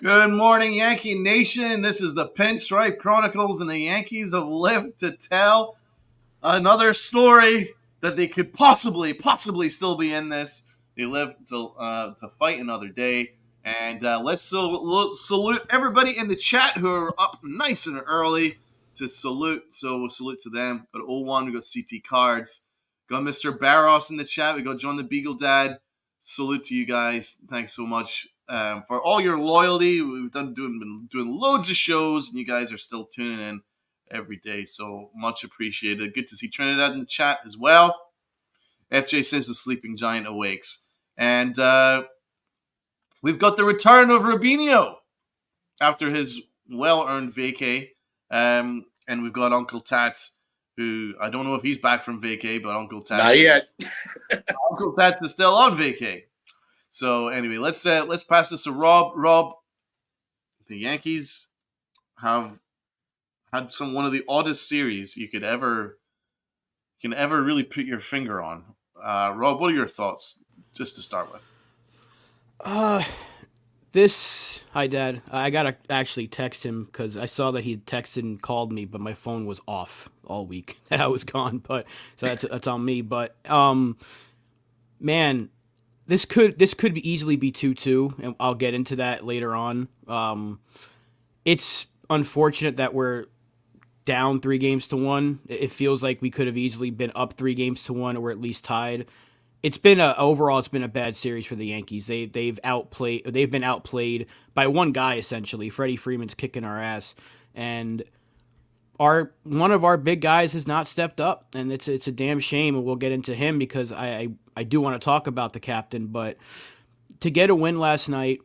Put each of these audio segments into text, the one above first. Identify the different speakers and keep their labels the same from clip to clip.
Speaker 1: Good morning, Yankee Nation. This is the Pinstripe Chronicles, and the Yankees have lived to tell another story that they could possibly still be in this. They live to fight another day. And let's salute everybody in the chat who are up nice and early to salute. So we'll salute to them. But 01, we got CT Cards. Got Mr. Barros in the chat. We got John the Beagle Dad. Salute to you guys. Thanks so much for all your loyalty. We've been doing loads of shows, and you guys are still tuning in every day. So much appreciated. Good to see Trinidad in the chat as well. FJ says the sleeping giant awakes. And we've got the return of Rubinho after his well-earned vacay. And we've got Uncle Tats, who I don't know if he's back from vacay, but Uncle Tats.
Speaker 2: Not yet.
Speaker 1: Uncle Tats is still on vacay. So anyway, let's pass this to Rob. Rob, the Yankees have had one of the oddest series you can ever really put your finger on. Rob, what are your thoughts, just to start with?
Speaker 3: Hi, Dad. I gotta actually text him because I saw that he texted and called me, but my phone was off all week and I was gone. But so that's on me. But man, this could easily be 2-2, and I'll get into that later on. It's unfortunate that we're down 3-1. It feels like we could have easily been up 3-1 or at least tied. It's been a bad series for the Yankees. They've been outplayed by one guy essentially. Freddie Freeman's kicking our ass, and one of our big guys has not stepped up, and it's a damn shame. And we'll get into him because I do want to talk about the captain. But to get a win last night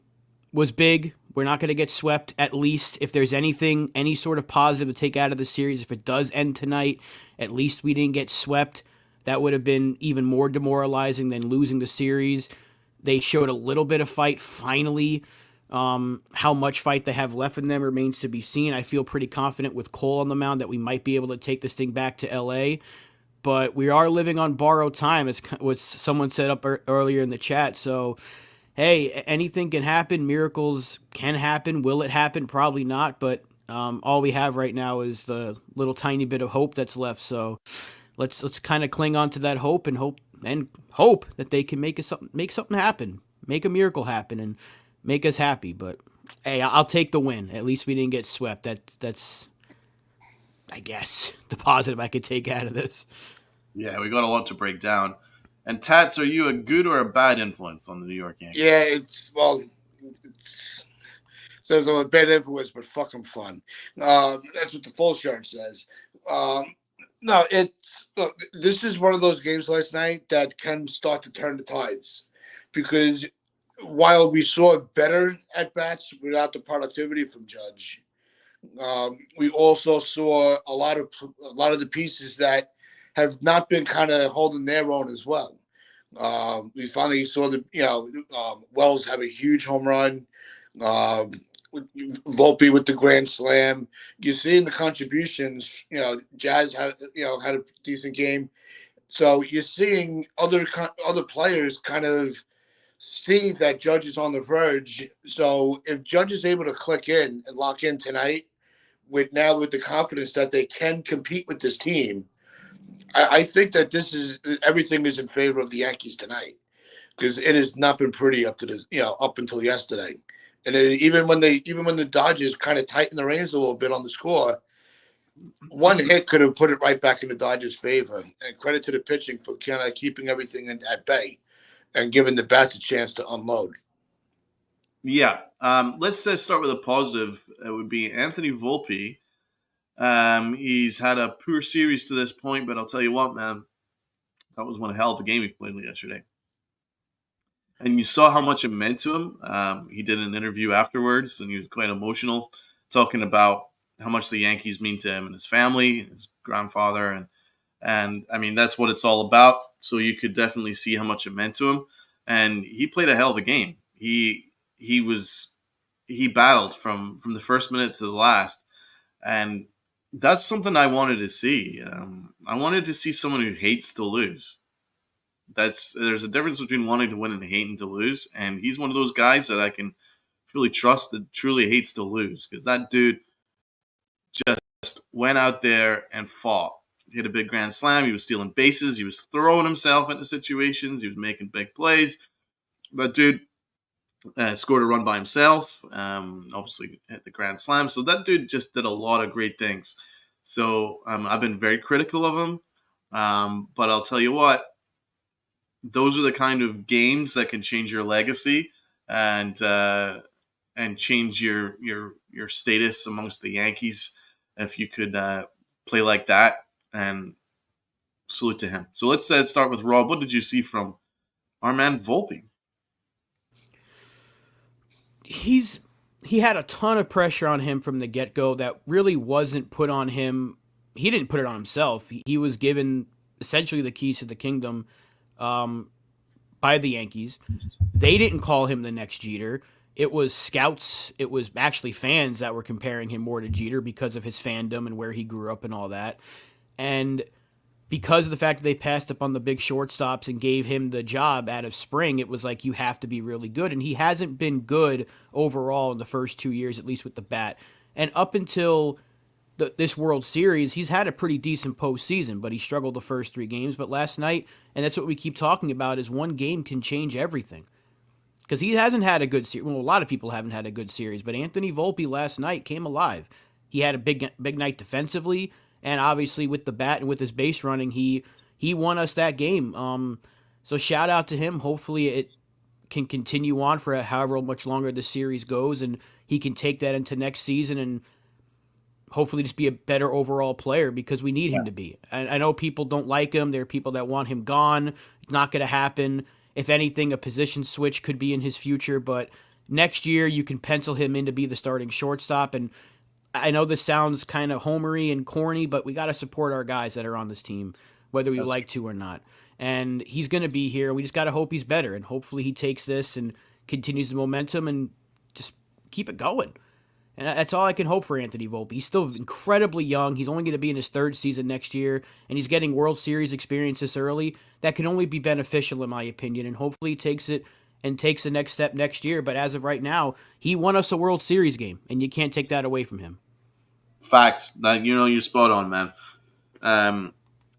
Speaker 3: was big. We're not going to get swept, at least if there's any sort of positive to take out of the series. If it does end tonight, at least we didn't get swept. That would have been even more demoralizing than losing the series. They showed a little bit of fight finally. How much fight they have left in them remains to be seen. I feel pretty confident with Cole on the mound that we might be able to take this thing back to LA. But we are living on borrowed time, as what someone said up earlier in the chat. So, hey, anything can happen. Miracles can happen. Will it happen? Probably not. But all we have right now is the little tiny bit of hope that's left. So let's kind of cling on to that hope and hope that they can make something happen, make a miracle happen, and make us happy. But hey, I'll take the win. At least we didn't get swept. That's I guess the positive I could take out of this.
Speaker 1: Yeah, we got a lot to break down. And Tats, are you a good or a bad influence on the New York Yankees?
Speaker 2: Yeah, it says I'm a bad influence, but fucking fun. That's what the full shirt says. No, this is one of those games last night that can start to turn the tides, because while we saw better at bats without the productivity from Judge, we also saw a lot of the pieces that have not been kind of holding their own as well. We finally saw Wells have a huge home run. Volpe with the grand slam. You're seeing the contributions. Jazz had a decent game. So you're seeing other players kind of see that Judge is on the verge. So if Judge is able to click in and lock in tonight, with the confidence that they can compete with this team, I think that everything is in favor of the Yankees tonight, because it has not been pretty up until yesterday. And even when the Dodgers kind of tightened the reins a little bit on the score, one hit could have put it right back in the Dodgers' favor. And credit to the pitching for kind of keeping everything at bay and giving the bats a chance to unload.
Speaker 1: Yeah. Let's start with a positive. It would be Anthony Volpe. He's had a poor series to this point, but I'll tell you what, man, that was one hell of a game he played yesterday. And you saw how much it meant to him. He did an interview afterwards, and he was quite emotional, talking about how much the Yankees mean to him and his family, his grandfather, and I mean, that's what it's all about. So you could definitely see how much it meant to him. And he played a hell of a game. He battled from the first minute to the last, and that's something I wanted to see. I wanted to see someone who hates to lose. There's a difference between wanting to win and hating to lose, and he's one of those guys that I can truly trusted, truly hates to lose because that dude just went out there and fought. He hit a big grand slam. He was stealing bases. He was throwing himself into situations. He was making big plays. That dude scored a run by himself. Obviously hit the grand slam. So that dude just did a lot of great things. So I've been very critical of him. But I'll tell you what, those are the kind of games that can change your legacy and change your status amongst the Yankees if you could play like that. And salute to him. So let's start with Rob. What did you see from our man Volpe?
Speaker 3: He had a ton of pressure on him from the get go that really wasn't put on him. He didn't put it on himself. He was given essentially the keys to the kingdom by the Yankees. They didn't call him the next Jeter. It was scouts. It was actually fans that were comparing him more to Jeter because of his fandom and where he grew up and all that. And because of the fact that they passed up on the big shortstops and gave him the job out of spring, it was like you have to be really good. And he hasn't been good overall in the first 2 years, at least with the bat. And up until this World Series, he's had a pretty decent postseason, but he struggled the first 3 games. But last night, and that's what we keep talking about, is one game can change everything. Because he hasn't had a good series. Well, a lot of people haven't had a good series, but Anthony Volpe last night came alive. He had a big night defensively, and obviously with the bat and with his base running, he won us that game. So shout out to him. Hopefully it can continue on for however much longer the series goes, and he can take that into next season and hopefully just be a better overall player because we need him to be. I know people don't like him. There are people that want him gone. It's not going to happen. If anything, a position switch could be in his future, but next year you can pencil him in to be the starting shortstop. And I know this sounds kind of homery and corny, but we got to support our guys that are on this team, whether we like to or not. And he's going to be here. We just got to hope he's better. And hopefully he takes this and continues the momentum and just keep it going. And that's all I can hope for Anthony Volpe. He's still incredibly young. He's only going to be in his 3rd season next year, and he's getting World Series experience this early. That can only be beneficial, in my opinion, and hopefully he takes it and takes the next step next year. But as of right now, he won us a World Series game, and you can't take that away from him.
Speaker 1: Facts. That you're spot on, man.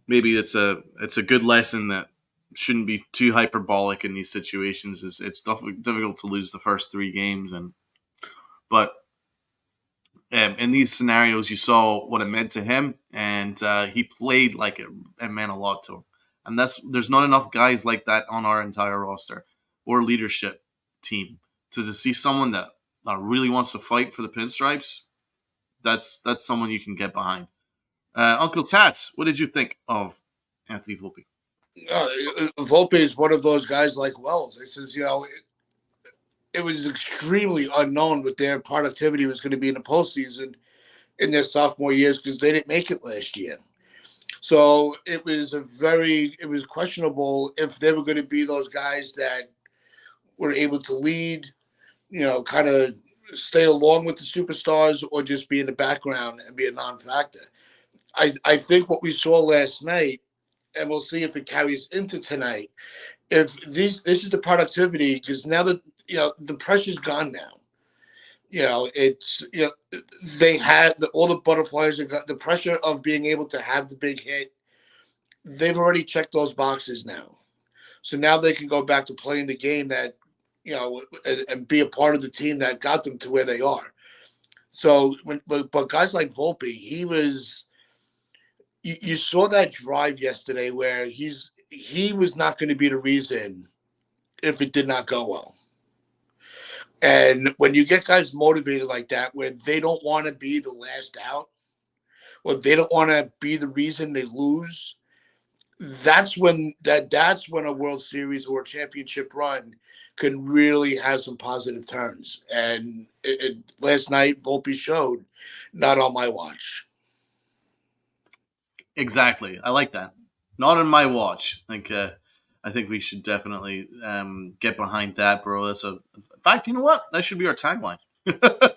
Speaker 1: Maybe it's a good lesson that shouldn't be too hyperbolic in these situations. It's difficult to lose the first 3 games, but in these scenarios, you saw what it meant to him, and he played like it meant a lot to him. And there's not enough guys like that on our entire roster or leadership team to see someone that really wants to fight for the pinstripes. That's someone you can get behind. Uncle Tats, what did you think of Anthony Volpe?
Speaker 2: Volpe is one of those guys like Wells. It says, it was extremely unknown what their productivity was going to be in the postseason in their sophomore years because they didn't make it last year. So it was questionable if they were going to be those guys that were able to lead, kind of stay along with the superstars or just be in the background and be a non-factor. I think what we saw last night, and we'll see if it carries into tonight, if this is the productivity, because now that, the pressure's gone now. It's, they had all the butterflies, got the pressure of being able to have the big hit. They've already checked those boxes now. So now they can go back to playing the game that, and be a part of the team that got them to where they are. So, but guys like Volpe, he was, you saw that drive yesterday where he was not going to be the reason if it did not go well. And when you get guys motivated like that, where they don't want to be the last out, or they don't want to be the reason they lose, that's when a World Series or a championship run can really have some positive turns. And last night, Volpe showed, not on my watch.
Speaker 1: Exactly. I like that. Not on my watch. I think we should definitely get behind that, bro. In fact, you know what? That should be our tagline.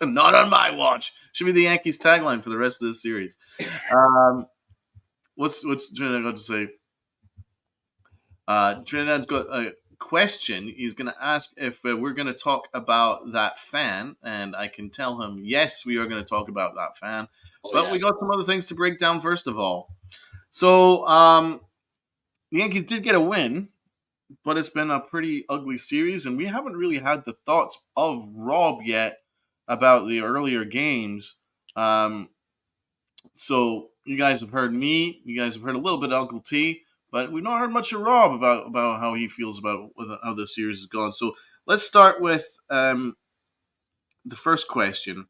Speaker 1: Not on my watch. Should be the Yankees tagline for the rest of this series. What's Trinidad got to say? Trinidad's got question. He's going to ask if we're going to talk about that fan, and I can tell him, yes, we are going to talk about that fan.
Speaker 2: Oh
Speaker 1: But
Speaker 2: yeah.
Speaker 1: we got some other things to break down first of all. So, the Yankees did get a win, but it's been a pretty ugly series, and we haven't really had the thoughts of Rob yet about the earlier games. Um, so you guys have heard me, you guys have heard a little bit of Uncle T, but we've not heard much of Rob about how he feels about how the series has gone. So let's start with the first question.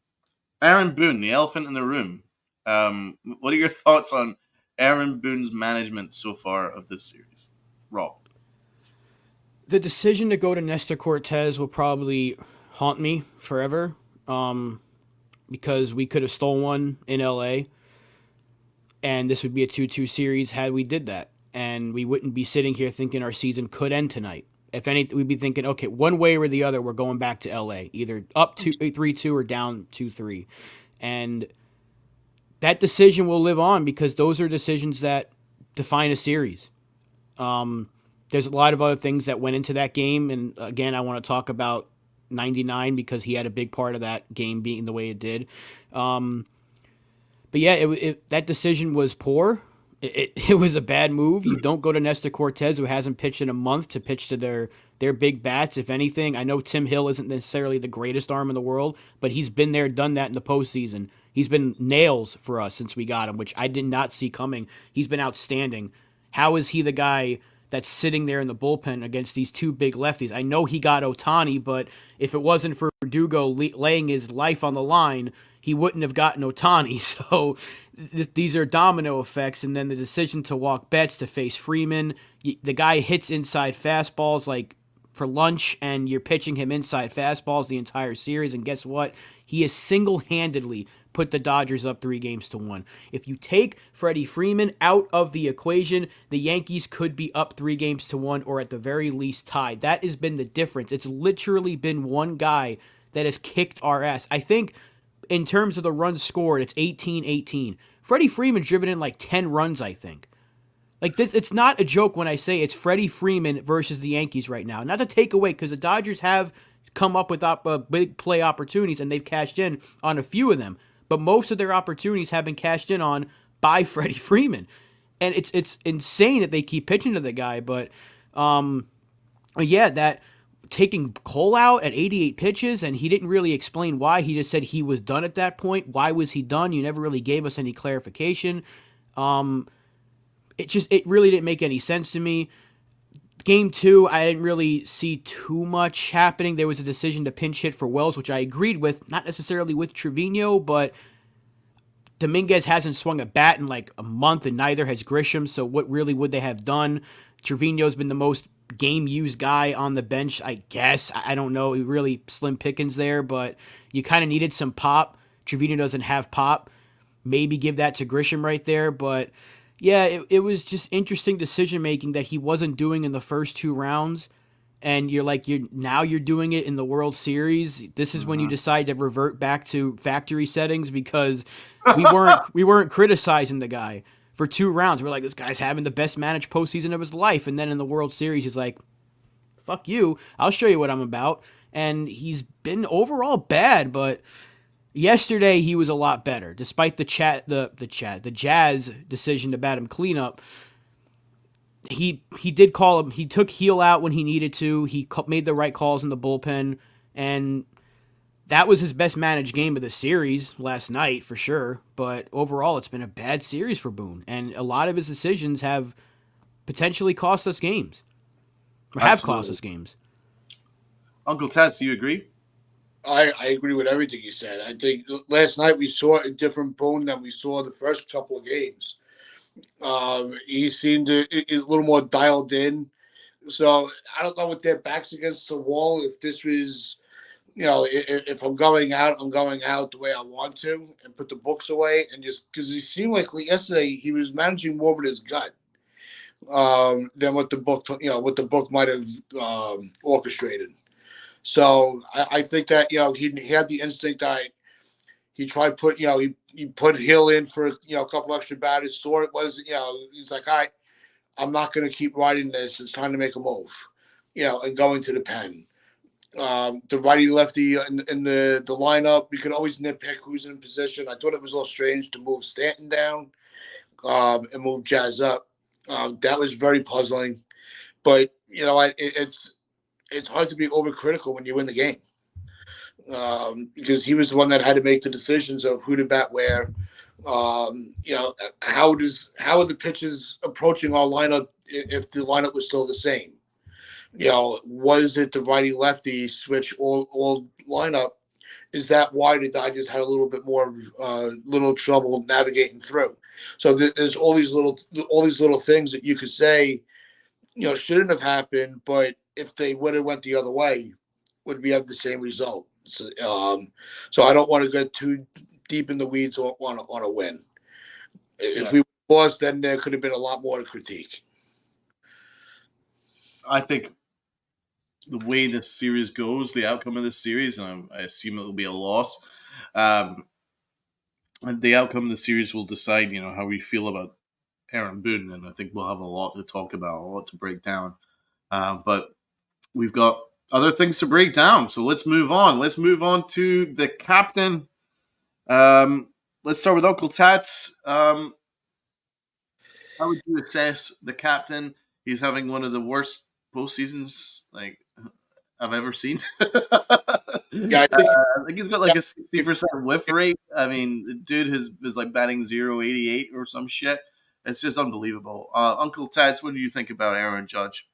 Speaker 1: Aaron Boone, the elephant in the room. What are your thoughts on Aaron Boone's management so far of this series? Rob.
Speaker 3: The decision to go to Nestor Cortez will probably haunt me forever, because we could have stolen one in LA, and this would be a 2-2 series had we did that, and we wouldn't be sitting here thinking our season could end tonight. If anything, we'd be thinking, okay, one way or the other, we're going back to LA, either up 3-2 or down 2-3, and that decision will live on because those are decisions that define a series. There's a lot of other things that went into that game, and again, I want to talk about 99 because he had a big part of that game being the way it did. But yeah, that decision was poor. It was a bad move. You don't go to Nestor Cortez, who hasn't pitched in a month, to pitch to their big bats. If anything, I know Tim Hill isn't necessarily the greatest arm in the world, but he's been there, done that in the postseason. He's been nails for us since we got him, which I did not see coming. He's been outstanding. How is he the guy that's sitting there in the bullpen against these two big lefties? I know he got Ohtani, but if it wasn't for Verdugo laying his life on the line, he wouldn't have gotten Ohtani. So these are domino effects, and then the decision to walk Betts to face Freeman. The guy hits inside fastballs like for lunch, and you're pitching him inside fastballs the entire series, and guess what? He has single-handedly put the Dodgers up 3-1. If you take Freddie Freeman out of the equation, the Yankees could be up 3-1 or at the very least tied. That has been the difference. It's literally been one guy that has kicked our ass. I think in terms of the runs scored, it's 18-18. Freddie Freeman's driven in like 10 runs, I think. Like this, it's not a joke when I say it's Freddie Freeman versus the Yankees right now. Not to take away, because the Dodgers have come up with big play opportunities, and they've cashed in on a few of them. But most of their opportunities have been cashed in on by Freddie Freeman. And it's insane that they keep pitching to the guy. But yeah, that taking Cole out at 88 pitches, and he didn't really explain why. He just said he was done at that point. Why was he done? You never really gave us any clarification. It really didn't make any sense to me. Game 2, I didn't really see too much happening. There was a decision to pinch hit for Wells, which I agreed with, not necessarily with Trevino, but Dominguez hasn't swung a bat in like a month, and neither has Grisham, so what really would they have done? Trevino's been the most game-used guy on the bench, I guess. I don't know. He really slim pickings there, but you kind of needed some pop. Trevino doesn't have pop. Maybe give that to Grisham right there, but yeah, it was just interesting decision-making that he wasn't doing in the first 2 rounds, and you're doing it in the World Series. This is when you decide to revert back to factory settings, because we weren't criticizing the guy for 2 rounds. We're like, this guy's having the best managed postseason of his life, and then in the World Series, he's like, fuck you, I'll show you what I'm about. And he's been overall bad, but yesterday he was a lot better, despite the Jazz decision to bat him cleanup. He did call him. He took Heel out when he needed to. He made the right calls in the bullpen, and that was his best managed game of the series last night for sure. But overall, it's been a bad series for Boone, and a lot of his decisions have potentially cost us games, or have cost us games.
Speaker 1: Uncle Ted, do you agree?
Speaker 2: I agree with everything you said. I think last night we saw a different Boone than we saw the first couple of games. He seemed a little more dialed in. So I don't know, with their backs against the wall, if this was, if I'm going out the way I want to, and put the books away, and just because he seemed like yesterday he was managing more with his gut than what the book might have orchestrated. So I think that he had the instinct that he tried he put Hill in for a couple extra batters. Saw it was he's like, all right, I'm not going to keep riding this. It's time to make a move. and going to the pen. The righty lefty in the lineup, we could always nitpick who's in position. I thought it was a little strange to move Stanton down and move Jazz up. That was very puzzling. But it's hard to be overcritical when you win the game, because he was the one that had to make the decisions of who to bat where. How are the pitches approaching our lineup if the lineup was still the same? Was it the righty lefty switch all lineup? Is that why the Dodgers had a little bit more little trouble navigating through? So there's all these little things that you could say, shouldn't have happened, but if they would have went the other way, would we have the same result? So I don't want to get too deep in the weeds on a win. If we lost, then there could have been a lot more to critique.
Speaker 1: I think the way this series goes, the outcome of this series, and I assume it will be a loss. The outcome of the series will decide, how we feel about Aaron Boone, and I think we'll have a lot to talk about, a lot to break down. But we've got other things to break down, so let's move on. Let's move on to the captain. Let's start with Uncle Tats. How would you assess the captain? He's having one of the worst postseasons I've ever seen.
Speaker 2: Yeah, I
Speaker 1: think he's got like a 60% whiff rate. I mean, the dude is like batting 0.88 or some shit. It's just unbelievable. Uncle Tats, what do you think about Aaron Judge?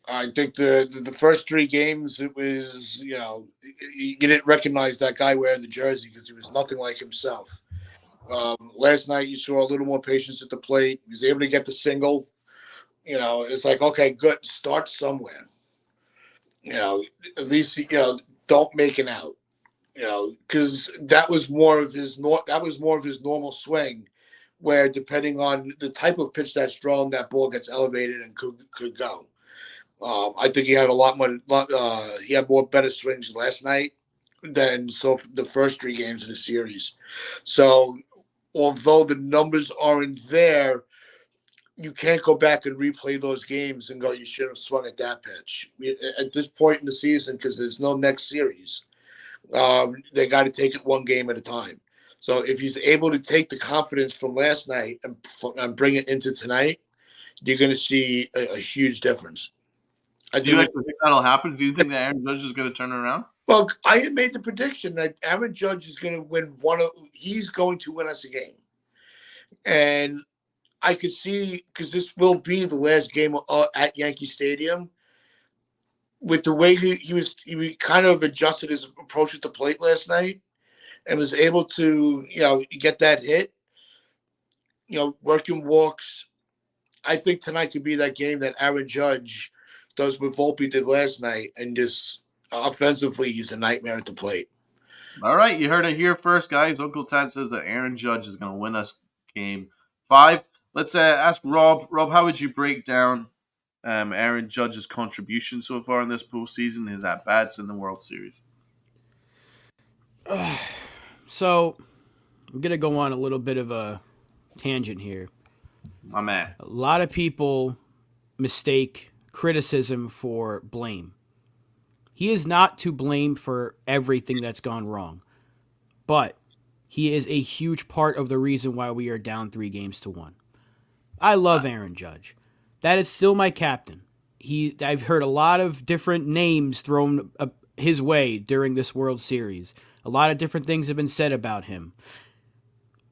Speaker 2: I think the first 3 games, it was, you didn't recognize that guy wearing the jersey because he was nothing like himself. Last night, you saw a little more patience at the plate. He was able to get the single. It's like, okay, good. Start somewhere. At least, don't make an out. Because that was more of his normal swing, where depending on the type of pitch that's thrown, that ball gets elevated and could go. I think he had he had more better swings last night than the first 3 games of the series. So although the numbers aren't there, you can't go back and replay those games and go, you should have swung at that pitch. At this point in the season, because there's no next series, they got to take it one game at a time. So if he's able to take the confidence from last night and bring it into tonight, you're going to see a huge difference.
Speaker 1: Do you actually think that'll happen? Do you think that Aaron Judge is going to turn around?
Speaker 2: Well, I had made the prediction that Aaron Judge is going to win he's going to win us a game. And I could see, because this will be the last game at Yankee Stadium, with the way he kind of adjusted his approach at the plate last night and was able to, get that hit, working walks. I think tonight could be that game that Aaron Judge does what Volpe did last night, and just offensively, he's a nightmare at the plate.
Speaker 1: All right, you heard it here first, guys. Uncle Tad says that Aaron Judge is going to win us game 5. Let's ask Rob. Rob, how would you break down Aaron Judge's contribution so far in this postseason, his at-bats in the World Series?
Speaker 3: So, I'm going to go on a little bit of a tangent here.
Speaker 1: My man.
Speaker 3: A lot of people mistake criticism for blame. He is not to blame for everything that's gone wrong, but he is a huge part of the reason why we are down 3-1. I love Aaron Judge. That is still my captain. I've heard a lot of different names thrown his way during this World Series. A lot of different things have been said about him.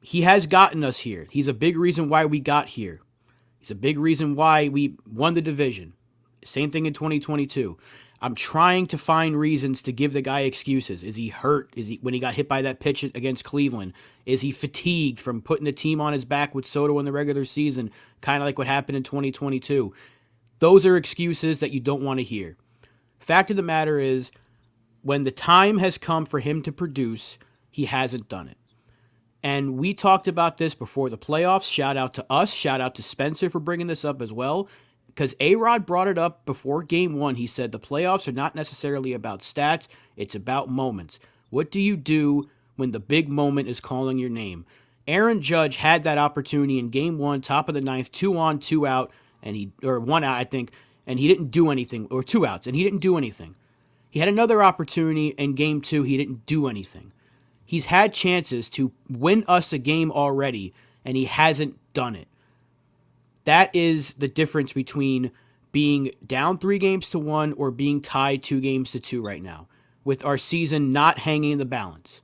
Speaker 3: He has gotten us here. He's a big reason why we got here. He's a big reason why we won the division. Same thing in 2022. I'm trying to find reasons to give the guy excuses. Is he hurt? When he got hit by that pitch against Cleveland? Is he fatigued from putting the team on his back with Soto in the regular season, kind of like what happened in 2022? Those are excuses that you don't want to hear. Fact of the matter is, when the time has come for him to produce, he hasn't done it. And we talked about this before the playoffs. Shout out to us. Shout out to Spencer for bringing this up as well. Because A-Rod brought it up before Game 1. He said the playoffs are not necessarily about stats. It's about moments. What do you do when the big moment is calling your name? Aaron Judge had that opportunity in Game 1, top of the 9th, 2 on, 2 out, or 1 out, I think. and he didn't do anything, or 2 outs, and he didn't do anything. He had another opportunity in game 2, he didn't do anything. He's had chances to win us a game already, and he hasn't done it. That is the difference between being down 3-1 or being tied 2-2 right now, with our season not hanging in the balance.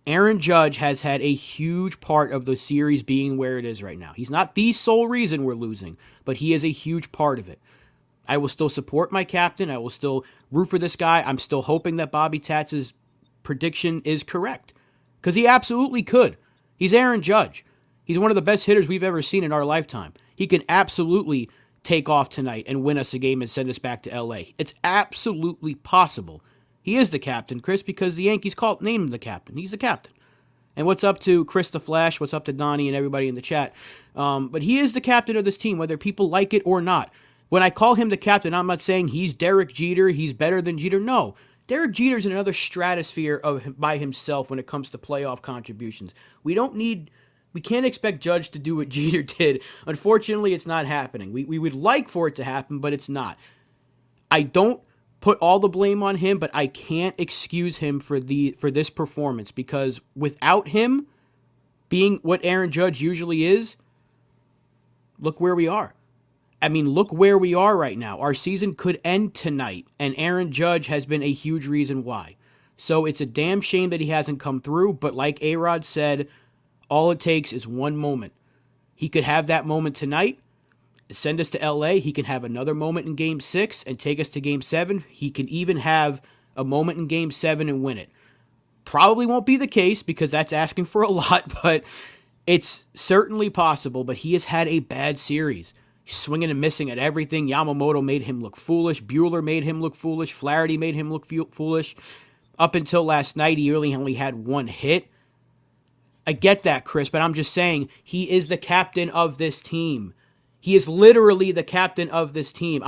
Speaker 3: Aaron Judge has had a huge part of the series being where it is right now. He's not the sole reason we're losing, but he is a huge part of it. I will still support my captain. I will still root for this guy. I'm still hoping that Bobby Tatz's prediction is correct, because he absolutely could. He's Aaron Judge. He's one of the best hitters we've ever seen in our lifetime. He can absolutely take off tonight and win us a game and send us back to LA. It's absolutely possible. He is the captain, Chris, because the Yankees named him the captain. He's the captain. And what's up to Chris the Flash? What's up to Donnie and everybody in the chat? But he is the captain of this team, whether people like it or not. When I call him the captain, I'm not saying he's Derek Jeter, he's better than Jeter. No. Derek Jeter's in another stratosphere by himself when it comes to playoff contributions. We can't expect Judge to do what Jeter did. Unfortunately, it's not happening. We would like for it to happen, but it's not. I don't put all the blame on him, but I can't excuse him for this performance, because without him being what Aaron Judge usually is, look where we are. I mean, look where we are right now. Our season could end tonight, and Aaron Judge has been a huge reason why. So it's a damn shame that he hasn't come through, but like A-Rod said, all it takes is one moment. He could have that moment tonight, send us to LA. He can have another moment in Game 6 and take us to Game 7. He can even have a moment in Game 7 and win it. Probably won't be the case, because that's asking for a lot, but it's certainly possible. But he has had a bad series. He's swinging and missing at everything. Yamamoto made him look foolish. Buehler made him look foolish. Flaherty made him look foolish. Up until last night, he really only had one hit. I get that, Chris, but I'm just saying he is the captain of this team. He is literally the captain of this team.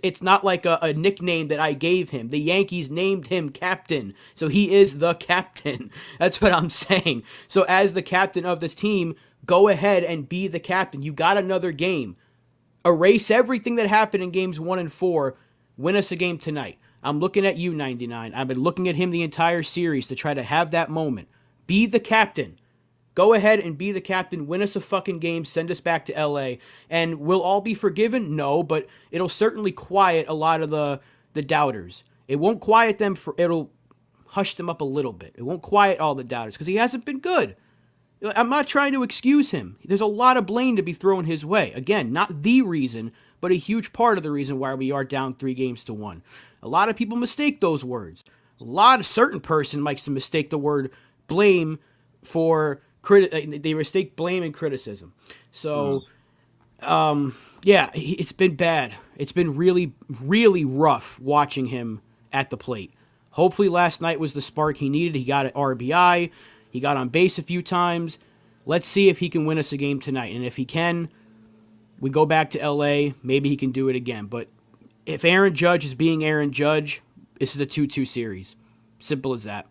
Speaker 3: It's not like a nickname that I gave him. The Yankees named him captain. So he is the captain. That's what I'm saying. So as the captain of this team, go ahead and be the captain. You got another game. Erase everything that happened in games 1 and 4. Win us a game tonight. I'm looking at you, 99. I've been looking at him the entire series to try to have that moment. Be the captain. Go ahead and be the captain, win us a fucking game, send us back to LA, and we'll all be forgiven? No, but it'll certainly quiet a lot of the doubters. It won't quiet them, it'll hush them up a little bit. It won't quiet all the doubters, because he hasn't been good. I'm not trying to excuse him. There's a lot of blame to be thrown his way. Again, not the reason, but a huge part of the reason why we are down 3-1. A lot of people mistake those words. A certain person likes to mistake the word blame for... they mistake blame and criticism. So, yeah, it's been bad. It's been really, really rough watching him at the plate. Hopefully last night was the spark he needed. He got an RBI. He got on base a few times. Let's see if he can win us a game tonight. And if he can, we go back to LA. Maybe he can do it again. But if Aaron Judge is being Aaron Judge, this is a 2-2 series. Simple as that.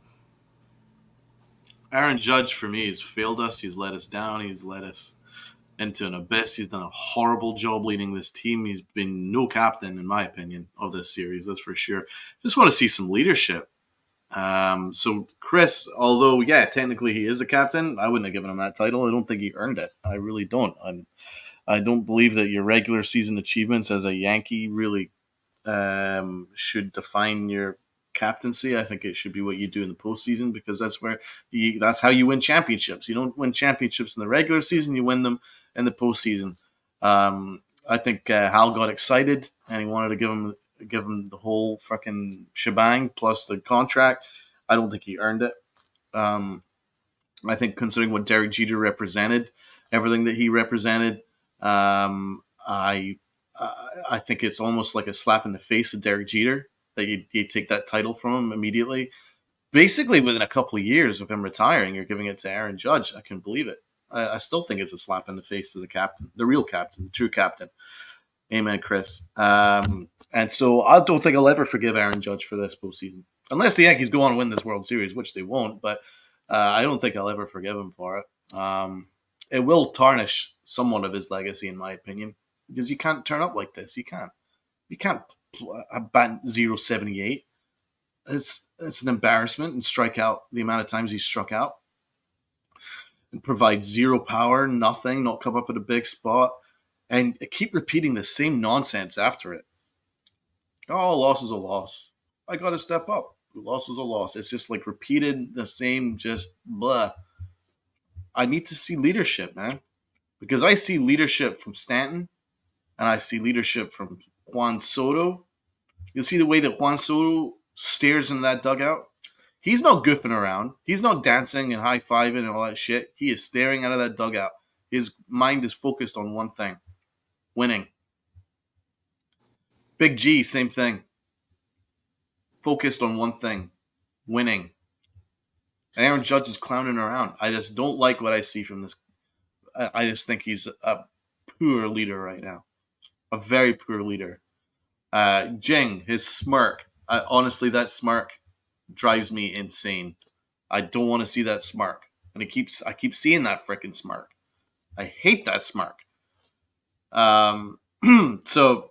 Speaker 1: Aaron Judge, for me, has failed us. He's let us down. He's led us into an abyss. He's done a horrible job leading this team. He's been no captain, in my opinion, of this series. That's for sure. Just want to see some leadership. So Chris, although, yeah, technically he is a captain, I wouldn't have given him that title. I don't think he earned it. I really don't. I don't believe that your regular season achievements as a Yankee really should define your captaincy. I think it should be what you do in the postseason, because that's how you win championships. You don't win championships in the regular season; you win them in the postseason. I think Hal got excited and he wanted to give him the whole fucking shebang plus the contract. I don't think he earned it. I think considering what Derek Jeter represented, everything that he represented, I think it's almost like a slap in the face of Derek Jeter that you take that title from him immediately. Basically, within a couple of years of him retiring, you're giving it to Aaron Judge. I can believe it. I still think it's a slap in the face to the captain, the real captain, the true captain. Amen, Chris. And so I don't think I'll ever forgive Aaron Judge for this postseason. Unless the Yankees go on and win this World Series, which they won't, but I don't think I'll ever forgive him for it. It will tarnish somewhat of his legacy, in my opinion, because you can't turn up like this. You can't. You can't bat 0.78. It's an embarrassment and strike out the amount of times he struck out and provide zero power, nothing, not come up at a big spot, and keep repeating the same nonsense after it. Oh, loss is a loss. I got to step up. Loss is a loss. It's just like repeated the same, just blah. I need to see leadership, man, because I see leadership from Stanton and I see leadership from Juan Soto. You'll see the way that Juan Soto stares in that dugout. He's not goofing around. He's not dancing and high-fiving and all that shit. He is staring out of that dugout. His mind is focused on one thing: winning. Big G, same thing. Focused on one thing: winning. And Aaron Judge is clowning around. I just don't like what I see from this. I just think he's a poor leader right now. A very poor leader. Jing, his smirk. Honestly, that smirk drives me insane. I don't want to see that smirk. And I keep seeing that freaking smirk. I hate that smirk. So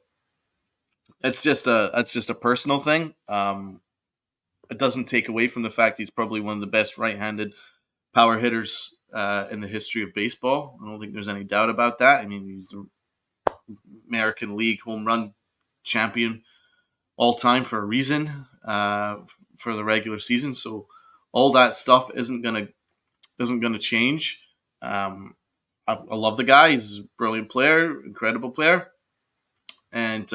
Speaker 1: that's just a personal thing. It doesn't take away from the fact he's probably one of the best right-handed power hitters in the history of baseball. I don't think there's any doubt about that. I mean, he's the American League home run champion all time for a reason, for the regular season. So all that stuff isn't gonna change. I love the guy. He's a brilliant player, incredible player, and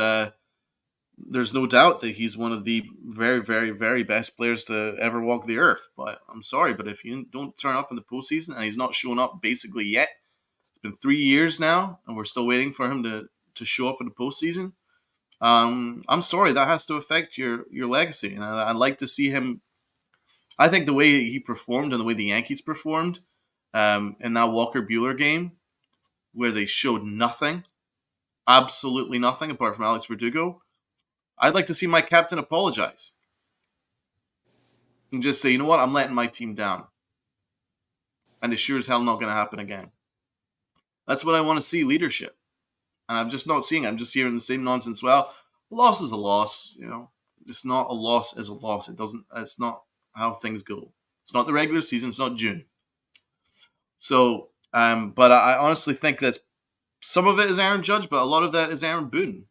Speaker 1: there's no doubt that he's one of the very, very, very best players to ever walk the earth. But I'm sorry, but if you don't turn up in the postseason, and he's not showing up basically yet, it's been 3 years now, and we're still waiting for him to show up in the postseason. I'm sorry, that has to affect your legacy. And I'd like to see him. I think the way he performed and the way the Yankees performed in that Walker Buehler game, where they showed nothing, absolutely nothing apart from Alex Verdugo, I'd like to see my captain apologize and just say, you know what, I'm letting my team down. And it's sure as hell not going to happen again. That's what I want to see, leadership. And I'm just not seeing it. I'm just hearing the same nonsense. Well, a loss is a loss. You know, it's not a loss as a loss. It's not how things go. It's not the regular season. It's not June. So, but I honestly think that some of it is Aaron Judge, but a lot of that is Aaron Boone.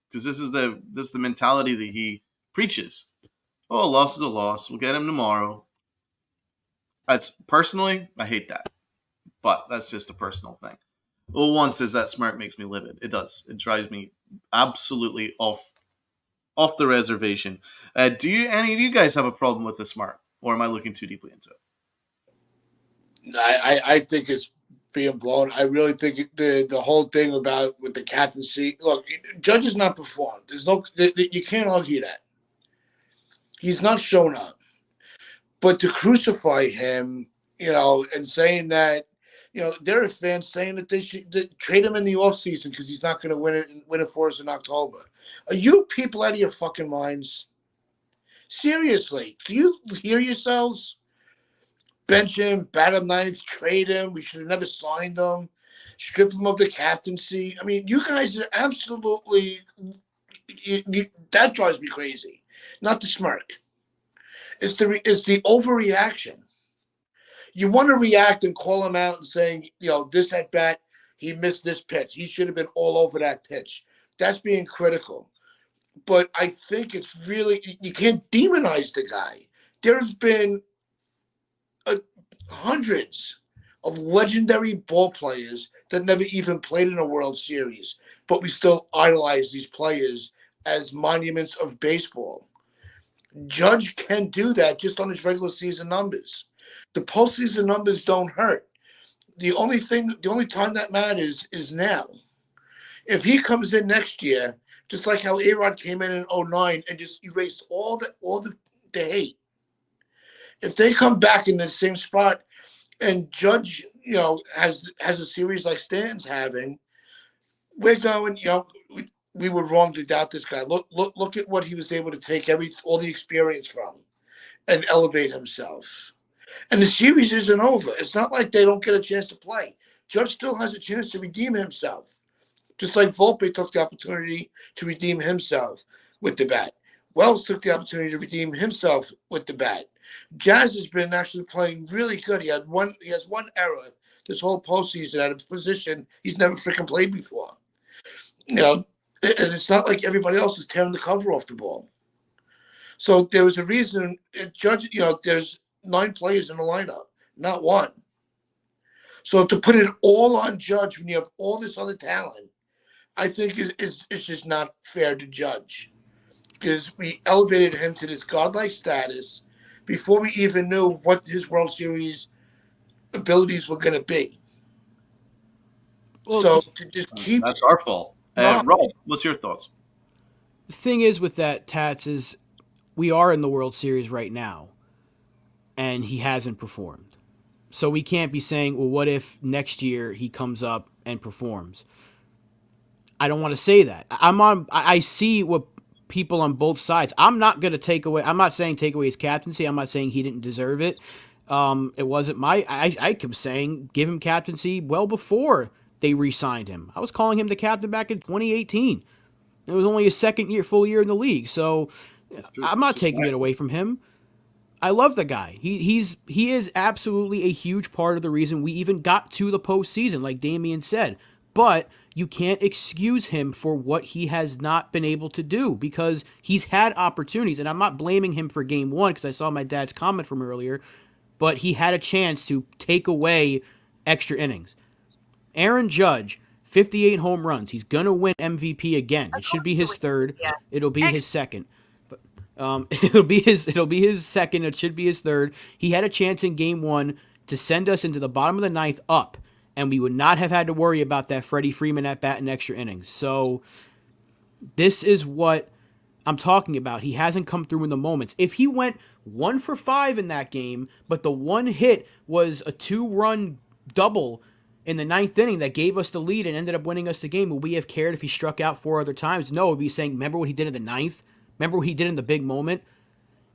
Speaker 1: Because this is the mentality that he preaches. Oh, a loss is a loss. We'll get him tomorrow. Personally, I hate that. But that's just a personal thing. 01 says that smirk makes me livid. It does. It drives me absolutely off the reservation. Do any of you guys have a problem with the smirk? Or am I looking too deeply into it?
Speaker 2: I think it's being blown. I really think the whole thing about with the captaincy. Look, Judge has not performed. You can't argue that. He's not shown up. But to crucify him, and saying that, there are fans saying that they should trade him in the offseason because he's not going to win it for us in October. Are you people out of your fucking minds? Seriously, do you hear yourselves? Bench him, bat him ninth, trade him. We should have never signed him. Strip him of the captaincy. I mean, you guys are absolutely that drives me crazy. Not the smirk. It's the overreaction. You want to react and call him out and saying, this at bat, he missed this pitch. He should have been all over that pitch. That's being critical. But I think it's really, you can't demonize the guy. There's been hundreds of legendary ball players that never even played in a World Series, but we still idolize these players as monuments of baseball. Judge can do that just on his regular season numbers. The postseason numbers don't hurt. The only time that matters is now. If he comes in next year, just like how A-Rod came in 09 and just erased all the hate. If they come back in the same spot and Judge, has a series like Stanton's having, we're going, we were wrong to doubt this guy. Look at what he was able to take all the experience from and elevate himself. And the series isn't over. It's not like they don't get a chance to play. Judge still has a chance to redeem himself. Just like Volpe took the opportunity to redeem himself with the bat. Wells took the opportunity to redeem himself with the bat. Jazz has been actually playing really good. He has one error this whole postseason at a position he's never freaking played before. You know, and it's not like everybody else is tearing the cover off the ball. So there was a reason. Judge, there's 9 players in the lineup, not one. So to put it all on Judge when you have all this other talent, I think is it's just not fair to Judge, because we elevated him to this godlike status before we even knew what his World Series abilities were going to be.
Speaker 3: Well,
Speaker 2: So to just keep
Speaker 1: That's our fault.
Speaker 2: no,
Speaker 1: Rob, what's your thoughts?
Speaker 3: the thing is with that, Tats, is we are in the World Series right now, and he hasn't performed. So we can't be saying, well, what if next year he comes up and performs? I don't want to say that. I see what people on both sides. I'm not going to take away. I'm not saying take away his captaincy. I'm not saying he didn't deserve it. It wasn't my. I kept saying give him captaincy well before they re-signed him. I was calling him the captain back in 2018. It was only his full year in the league. So I'm not taking it away from him. I love the guy. He is absolutely a huge part of the reason we even got to the postseason, like Damian said. But you can't excuse him for what he has not been able to do, because he's had opportunities. And I'm not blaming him for game one, because I saw my dad's comment from earlier, but he had a chance to take away extra innings. Aaron Judge, 58 home runs. He's going to win MVP again. It should be his third. It'll be his second. It'll be his second. It should be his third. He had a chance in game one to send us into the bottom of the ninth up, and we would not have had to worry about that Freddie Freeman at bat in extra innings. So this is what I'm talking about. He hasn't come through in the moments. If he went 1 for 5 in that game, but the one hit was a 2-run double in the ninth inning that gave us the lead and ended up winning us the game, would we have cared if he struck out 4 other times? No, we'd be saying, remember what he did in the ninth? Remember what he did in the big moment?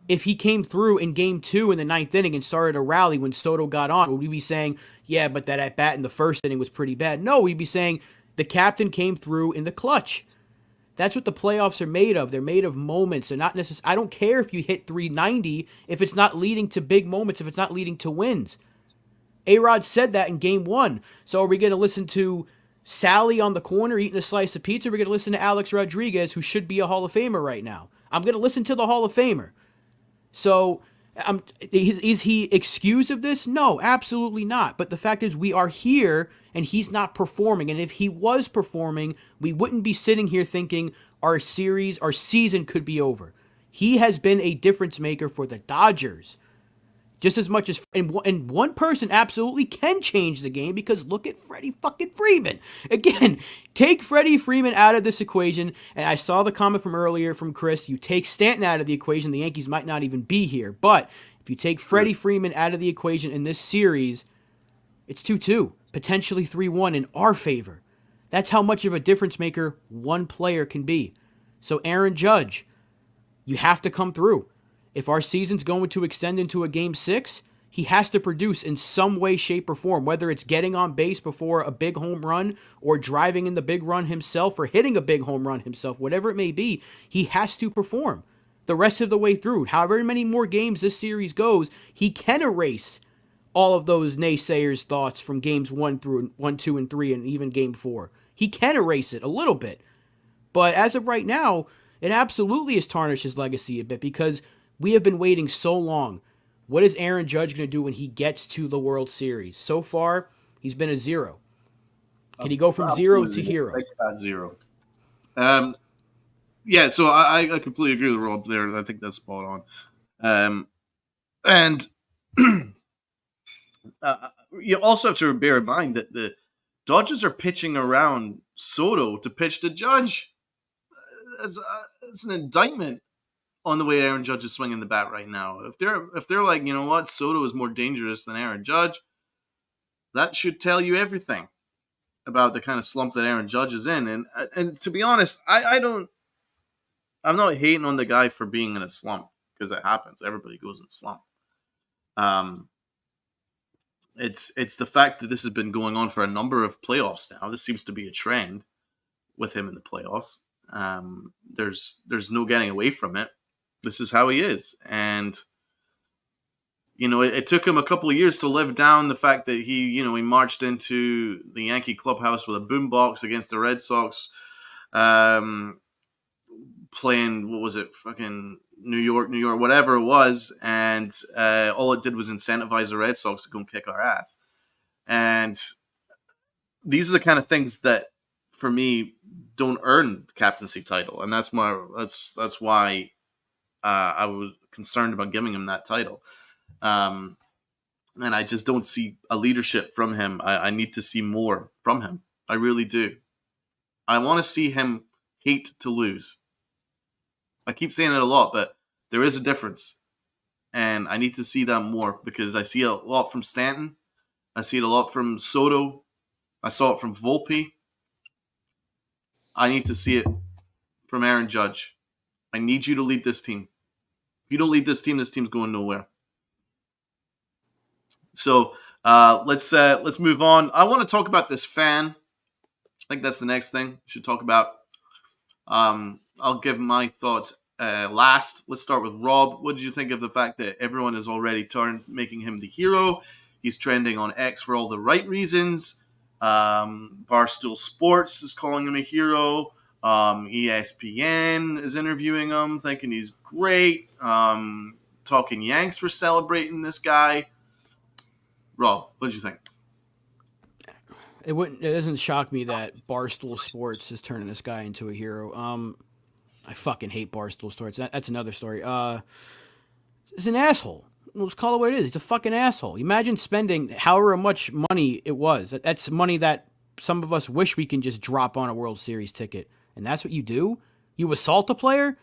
Speaker 3: If he came through in game 2 in the ninth inning and started a rally when Soto got on, would we be saying, yeah, but that at bat in the first inning was pretty bad? No, we'd be saying the captain came through in the clutch. That's what the playoffs are made of. They're made of moments. They're not necessarily. I don't care if you hit 390 if it's not leading to big moments, if it's not leading to wins. A-Rod said that in game 1. So are we going to listen to Sally on the corner eating a slice of pizza? We're going to listen to Alex Rodriguez, who should be a Hall of Famer right now. I'm going to listen to the Hall of Famer. So is he excused of this? No, absolutely not. But the fact is we are here and he's not performing. And if he was performing, we wouldn't be sitting here thinking our season could be over. He has been a difference maker for the Dodgers. Just as much as, and one person absolutely can change the game, because look at Freddie fucking Freeman. Again, take Freddie Freeman out of this equation, and I saw the comment from earlier from Chris, you take Stanton out of the equation, the Yankees might not even be here. But if you take Freddie Freeman out of the equation in this series, it's 2-2, potentially 3-1 in our favor. That's how much of a difference maker one player can be. So Aaron Judge, you have to come through. If our season's going to extend into a game 6, he has to produce in some way, shape, or form, whether it's getting on base before a big home run or driving in the big run himself or hitting a big home run himself, whatever it may be, he has to perform the rest of the way through. However many more games this series goes, he can erase all of those naysayers' thoughts from games 1, 2, and 3, and even game 4. He can erase it a little bit. But as of right now, it absolutely has tarnished his legacy a bit, because we have been waiting so long. What is Aaron Judge going to do when he gets to the World Series? So far, he's been a 0. Can he go from 0 to hero?
Speaker 1: Zero. Yeah, so I completely agree with Rob there. I think that's spot on. And you also have to bear in mind that the Dodgers are pitching around Soto to pitch to Judge. It's an indictment on the way Aaron Judge is swinging the bat right now. If they're like, you know what, Soto is more dangerous than Aaron Judge, that should tell you everything about the kind of slump that Aaron Judge is in. And to be honest, I'm not hating on the guy for being in a slump, because it happens. Everybody goes in a slump. It's the fact that this has been going on for a number of playoffs now. This seems to be a trend. with him in the playoffs. There's no getting away from it. This is how he is, and it took him a couple of years to live down the fact that he marched into the Yankee clubhouse with a boombox against the Red Sox, playing, what was it, fucking New York, whatever it was, and all it did was incentivize the Red Sox to go and kick our ass. And these are the kind of things that, for me, don't earn the captaincy title, and that's why I was concerned about giving him that title. And I just don't see a leadership from him. I need to see more from him. I really do. I want to see him hate to lose. I keep saying it a lot, but there is a difference. And I need to see that more, because I see a lot from Stanton. I see it a lot from Soto. I saw it from Volpe. I need to see it from Aaron Judge. I need you to lead this team. If you don't lead this team's going nowhere. So let's move on. I want to talk about this fan. I think that's the next thing we should talk about. I'll give my thoughts last. Let's start with Rob. What did you think of the fact that everyone has already making him the hero? He's trending on X for all the right reasons. Barstool Sports is calling him a hero. ESPN is interviewing him, thinking he's great. Talking Yanks for celebrating this guy. Rob, what did you think?
Speaker 3: It doesn't shock me that Barstool Sports is turning this guy into a hero. I fucking hate Barstool Sports. That's another story. He's an asshole. Let's call it what it is. He's a fucking asshole. Imagine spending however much money it was. That's money that some of us wish we can just drop on a World Series ticket. And that's what you do? You assault a player?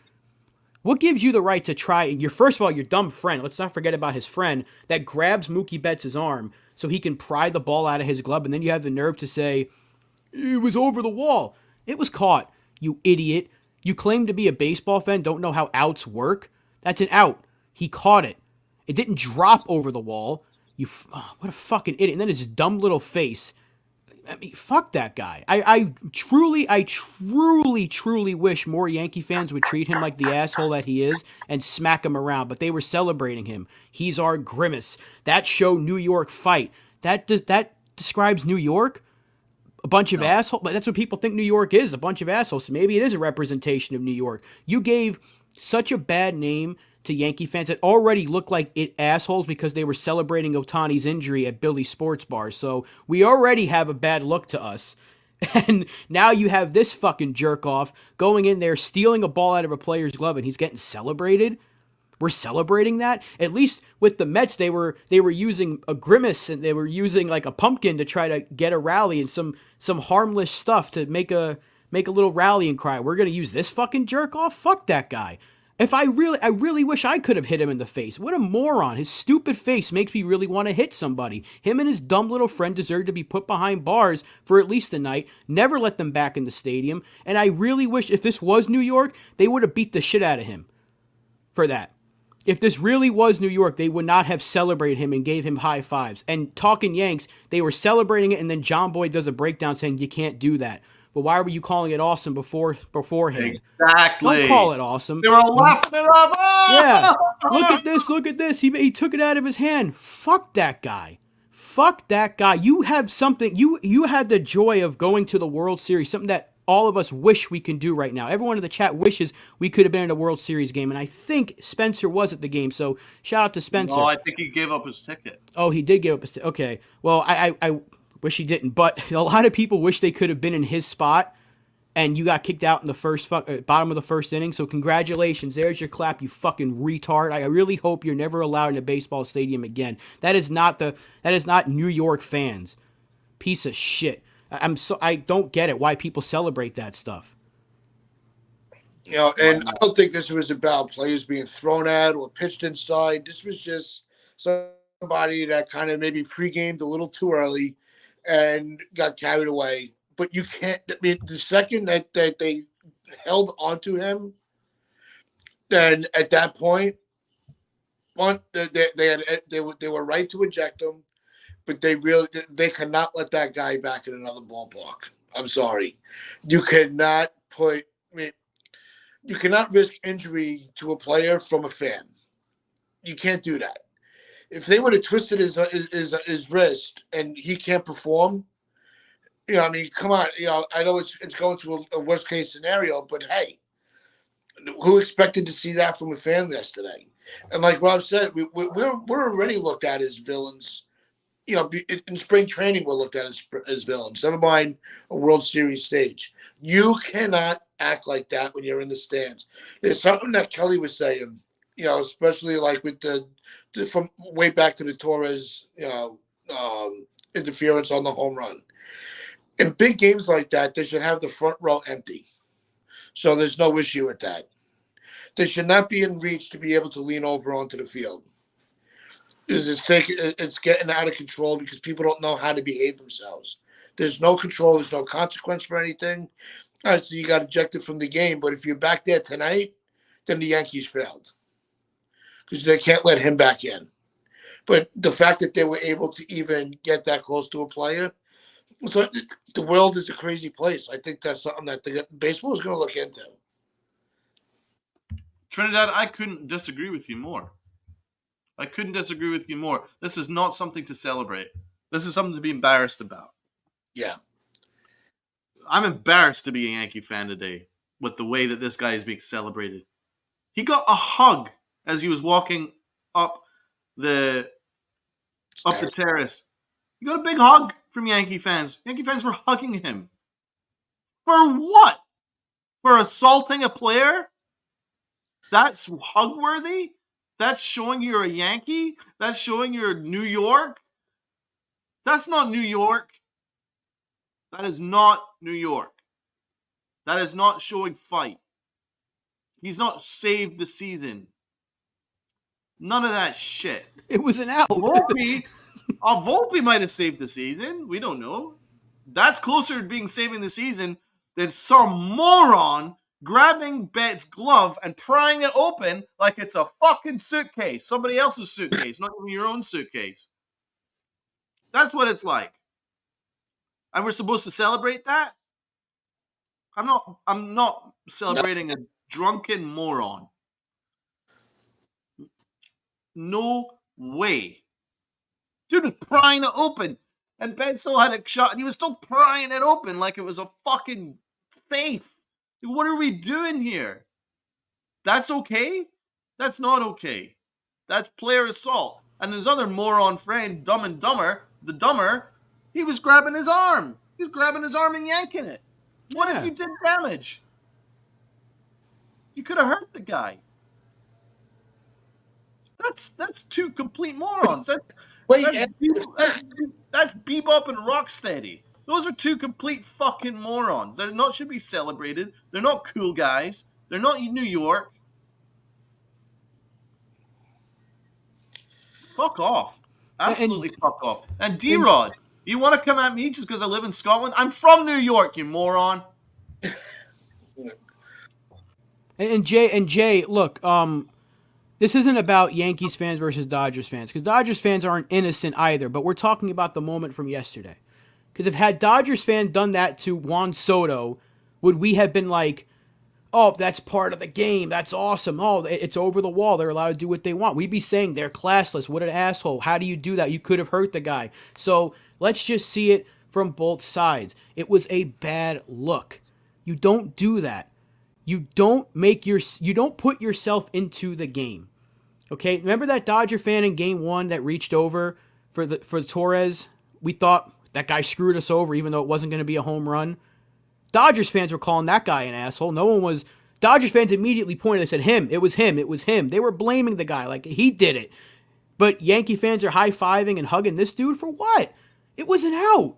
Speaker 3: What gives you the right to try? First of all, your dumb friend. Let's not forget about his friend that grabs Mookie Betts' arm so he can pry the ball out of his glove. And then you have the nerve to say, it was over the wall. It was caught, you idiot. You claim to be a baseball fan, don't know how outs work? That's an out. He caught it. It didn't drop over the wall. What a fucking idiot. And then his dumb little face. I mean, fuck that guy. I truly wish more Yankee fans would treat him like the asshole that he is and smack him around. But they were celebrating him. He's our grimace. That show, New York Fight. That describes New York? A bunch of assholes? But that's what people think New York is, a bunch of assholes. So maybe it is a representation of New York. You gave such a bad name to Yankee fans that already look like assholes because they were celebrating Ohtani's injury at Billy's Sports Bar. So we already have a bad look to us. And now you have this fucking jerk off going in there, stealing a ball out of a player's glove, and he's getting celebrated. We're celebrating that. At least with the Mets, they were using a grimace and they were using like a pumpkin to try to get a rally and some harmless stuff to make a little rallying cry. We're gonna use this fucking jerk off? Fuck that guy. I really wish I could have hit him in the face. What a moron. His stupid face makes me really want to hit somebody. Him and his dumb little friend deserve to be put behind bars for at least a night. Never let them back in the stadium. And I really wish if this was New York, they would have beat the shit out of him for that. If this really was New York, they would not have celebrated him and gave him high fives. And talking Yanks, they were celebrating it, and then John Boy does a breakdown saying you can't do that. But why were you calling it awesome beforehand?
Speaker 1: Exactly.
Speaker 3: Don't call it awesome.
Speaker 1: They were laughing it up.
Speaker 3: Yeah. Look at this. He took it out of his hand. Fuck that guy. Fuck that guy. You have something. You had the joy of going to the World Series, something that all of us wish we can do right now. Everyone in the chat wishes we could have been in a World Series game, and I think Spencer was at the game, so shout out to Spencer.
Speaker 1: Oh, I think he gave up his ticket.
Speaker 3: Oh, he did give up his ticket. Okay. Well, I wish he didn't, but a lot of people wish they could have been in his spot, and you got kicked out in the bottom of the first inning, so congratulations. There's your clap, you fucking retard. I really hope you're never allowed in a baseball stadium again. That is not New York fans. Piece of shit. I don't get it why people celebrate that stuff.
Speaker 2: And I don't think this was about players being thrown at or pitched inside. This was just somebody that kind of maybe pre-gamed a little too early and got carried away. But you can't. I mean, the second that they held onto him, then at that point, they were right to eject him. But they cannot let that guy back in another ballpark. I'm sorry. You cannot put. I mean, you cannot risk injury to a player from a fan. You can't do that. If they would have twisted his wrist and he can't perform, I mean, come on. I know it's going to a worst case scenario, but hey, who expected to see that from a fan yesterday? And like Rob said, we're already looked at as villains. In spring training, we're looked at as villains. Never mind a World Series stage. You cannot act like that when you're in the stands. It's something that Kelly was saying. Especially like with the from way back to the Torres, interference on the home run. In big games like that, they should have the front row empty. So there's no issue with that. They should not be in reach to be able to lean over onto the field. It's getting out of control because people don't know how to behave themselves. There's no control. There's no consequence for anything. All right, so you got ejected from the game. But if you're back there tonight, then the Yankees failed because they can't let him back in. But the fact that they were able to even get that close to a player, so the world is a crazy place. I think that's something that baseball is going to look into.
Speaker 1: Trinidad, I couldn't disagree with you more. This is not something to celebrate. This is something to be embarrassed about.
Speaker 2: Yeah.
Speaker 1: I'm embarrassed to be a Yankee fan today with the way that this guy is being celebrated. He got a hug as he was walking up the terrace. He got a big hug from Yankee fans. Yankee fans were hugging him. For what? For assaulting a player? That's hug-worthy? That's showing you're a Yankee? That's showing you're New York? That's not New York. That is not New York. That is not showing fight. He's not saved the season. None of that shit.
Speaker 3: It was an out.
Speaker 1: Volpe might have saved the season. We don't know. That's closer to being saving the season than some moron grabbing Bet's glove and prying it open like it's a fucking suitcase. Somebody else's suitcase, not even your own suitcase. That's what it's like. And we're supposed to celebrate that? I'm not celebrating a drunken moron. No way. Dude was prying it open. And Ben still had it shut. And he was still prying it open like it was a fucking safe. What are we doing here? That's okay? That's not okay. That's player assault. And his other moron friend, Dumb and Dumber, the dumber, he was grabbing his arm. He was grabbing his arm and yanking it. What if you did damage? You could have hurt the guy. That's two complete morons. That's Bebop and Rocksteady. Those are two complete fucking morons. They're not should be celebrated. They're not cool guys. They're not in New York. Fuck off. Absolutely fuck off. And D-Rod, you want to come at me just because I live in Scotland? I'm from New York, you moron.
Speaker 3: And Jay, look, this isn't about Yankees fans versus Dodgers fans, because Dodgers fans aren't innocent either, but we're talking about the moment from yesterday. Because if had Dodgers fans done that to Juan Soto, would we have been like, oh, that's part of the game, that's awesome, oh, it's over the wall, they're allowed to do what they want? We'd be saying they're classless, what an asshole, how do you do that? You could have hurt the guy. So let's just see it from both sides. It was a bad look. You don't do that. You don't put yourself into the game. Okay, remember that Dodger fan in Game 1 that reached over for Torres? We thought that guy screwed us over, even though it wasn't going to be a home run. Dodgers fans were calling that guy an asshole. Dodgers fans immediately pointed and said, it was him. They were blaming the guy like he did it. But Yankee fans are high-fiving and hugging this dude for what? It was an out.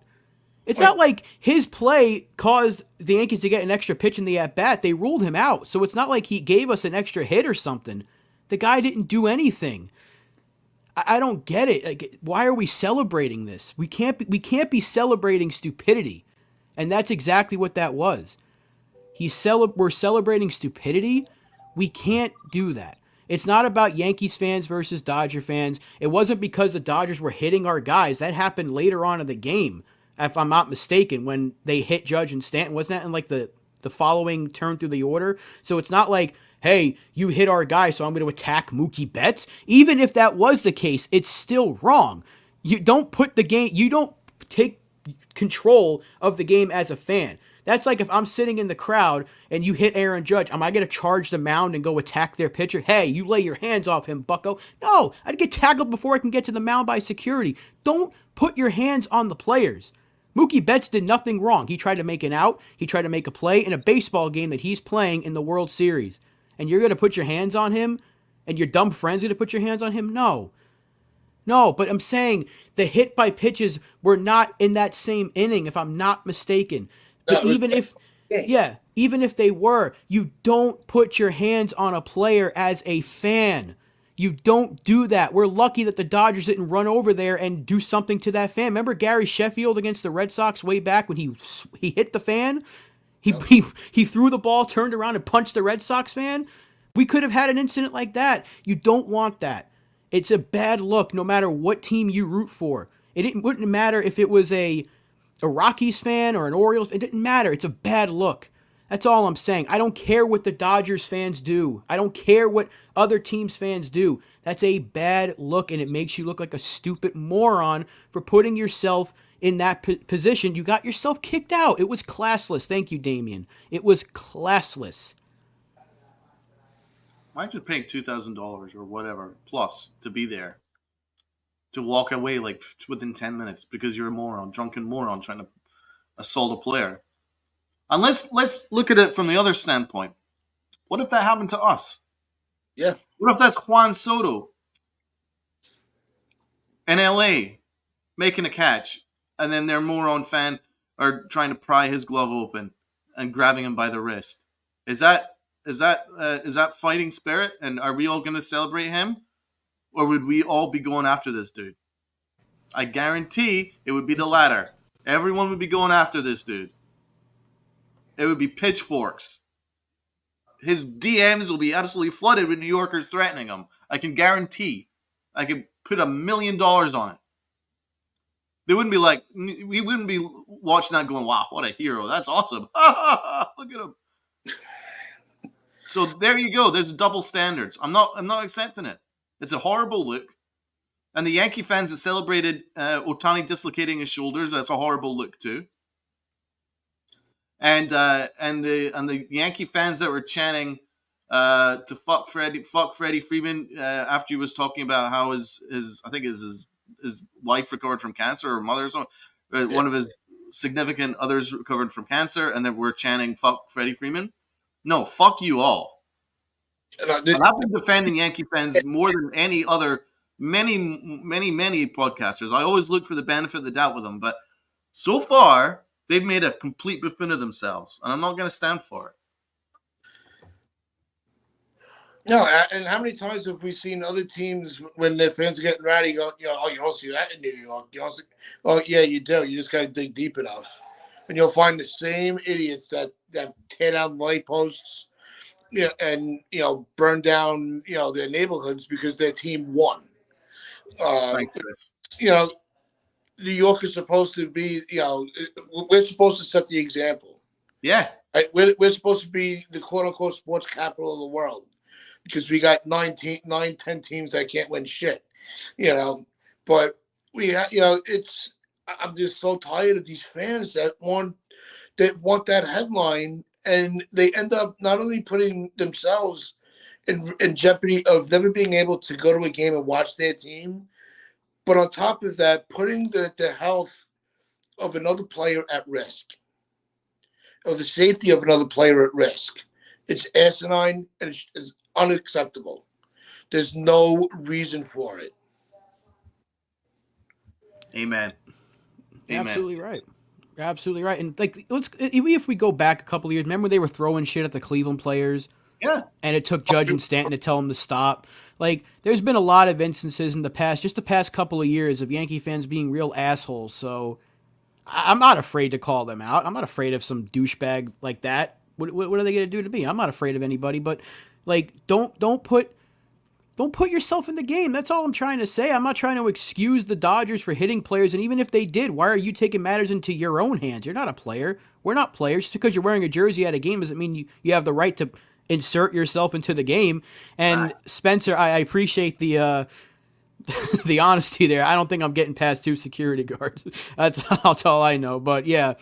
Speaker 3: It's not like his play caused the Yankees to get an extra pitch in the at-bat. They ruled him out. So it's not like he gave us an extra hit or something. The guy didn't do anything. I don't get it. Like, why are we celebrating this? We can't be celebrating stupidity. And that's exactly what that was. We're celebrating stupidity. We can't do that. It's not about Yankees fans versus Dodger fans. It wasn't because the Dodgers were hitting our guys. That happened later on in the game. if I'm not mistaken, when they hit Judge and Stanton. Wasn't that in like the following turn through the order? So it's not like, hey, you hit our guy, so I'm going to attack Mookie Betts. Even if that was the case, it's still wrong. You don't take control of the game as a fan. That's like if I'm sitting in the crowd and you hit Aaron Judge, am I going to charge the mound and go attack their pitcher? Hey, you lay your hands off him, bucko. No, I'd get tackled before I can get to the mound by security. Don't put your hands on the players. Mookie Betts did nothing wrong. He tried to make an out. He tried to make a play in a baseball game that he's playing in the World Series. And you're going to put your hands on him? And your dumb friends going to put your hands on him? No. No, but I'm saying the hit by pitches were not in that same inning, if I'm not mistaken. But even if they were, you don't put your hands on a player as a fan. You don't do that. We're lucky that the Dodgers didn't run over there and do something to that fan. Remember Gary Sheffield against the Red Sox way back when he hit the fan? He threw the ball, turned around, and punched the Red Sox fan. We could have had an incident like that. You don't want that. It's a bad look no matter what team you root for. Wouldn't matter if it was a Rockies fan or an Orioles. It didn't matter. It's a bad look. That's all I'm saying. I don't care what the Dodgers fans do. I don't care what other teams' fans do. That's a bad look, and it makes you look like a stupid moron for putting yourself in that position. You got yourself kicked out. It was classless. Thank you, Damien. It was classless.
Speaker 1: Imagine paying $2,000 or whatever plus to be there, to walk away like within 10 minutes because you're a moron, drunken moron trying to assault a player. And let's look at it from the other standpoint. What if that happened to us?
Speaker 2: Yeah.
Speaker 1: What if that's Juan Soto in LA making a catch, and then their moron fan are trying to pry his glove open and grabbing him by the wrist? Is that fighting spirit? And are we all going to celebrate him, or would we all be going after this dude? I guarantee it would be the latter. Everyone would be going after this dude. It would be pitchforks. His DMs will be absolutely flooded with New Yorkers threatening him. I can guarantee. I could put $1 million on it. They wouldn't be like, we wouldn't be watching that going, wow, what a hero. That's awesome. Look at him. So there you go. There's double standards. I'm not accepting it. It's a horrible look. And the Yankee fans that celebrated Ohtani dislocating his shoulders, that's a horrible look too. And the Yankee fans that were chanting to fuck Freddie Freeman after he was talking about how his wife recovered from cancer, or mother or something, one of his significant others recovered from cancer, and then we're chanting fuck Freddie Freeman. No, fuck you all. And I've been defending Yankee fans more than any other many podcasters. I always look for the benefit of the doubt with them, but so far they've made a complete buffoon of themselves, and I'm not going to stand for it.
Speaker 2: No, and how many times have we seen other teams when their fans are getting rowdy go, oh, you don't see that in New York. You don't see, oh, yeah, you do. You just got to dig deep enough. And you'll find the same idiots that tear down light posts, and, burn down, their neighborhoods because their team won. New York is supposed to be, we're supposed to set the example.
Speaker 1: Yeah.
Speaker 2: Right? We're supposed to be the quote-unquote sports capital of the world because we got 10 teams that can't win shit, But I'm just so tired of these fans that want that headline, and they end up not only putting themselves in jeopardy of never being able to go to a game and watch their team, but on top of that, putting the health of another player at risk, or the safety of another player at risk. It's asinine and it's unacceptable. There's no reason for it.
Speaker 1: Amen.
Speaker 3: Absolutely right. Absolutely right. And even if we go back a couple of years, remember they were throwing shit at the Cleveland players?
Speaker 1: Yeah.
Speaker 3: And it took Judge and Stanton to tell them to stop. There's been a lot of instances in the past couple of years of Yankee fans being real assholes. So I'm not afraid to call them out. I'm not afraid of some douchebag like that. What are they going to do to me? I'm not afraid of anybody, but don't put don't put yourself in the game. That's all I'm trying to say. I'm not trying to excuse the Dodgers for hitting players, and even if they did, why are you taking matters into your own hands? You're not a player. We're not players. Just because you're wearing a jersey at a game doesn't mean you have the right to insert yourself into the game. And Spencer, I appreciate the the honesty there. I don't think I'm getting past 2 security guards. That's all I know. But yeah,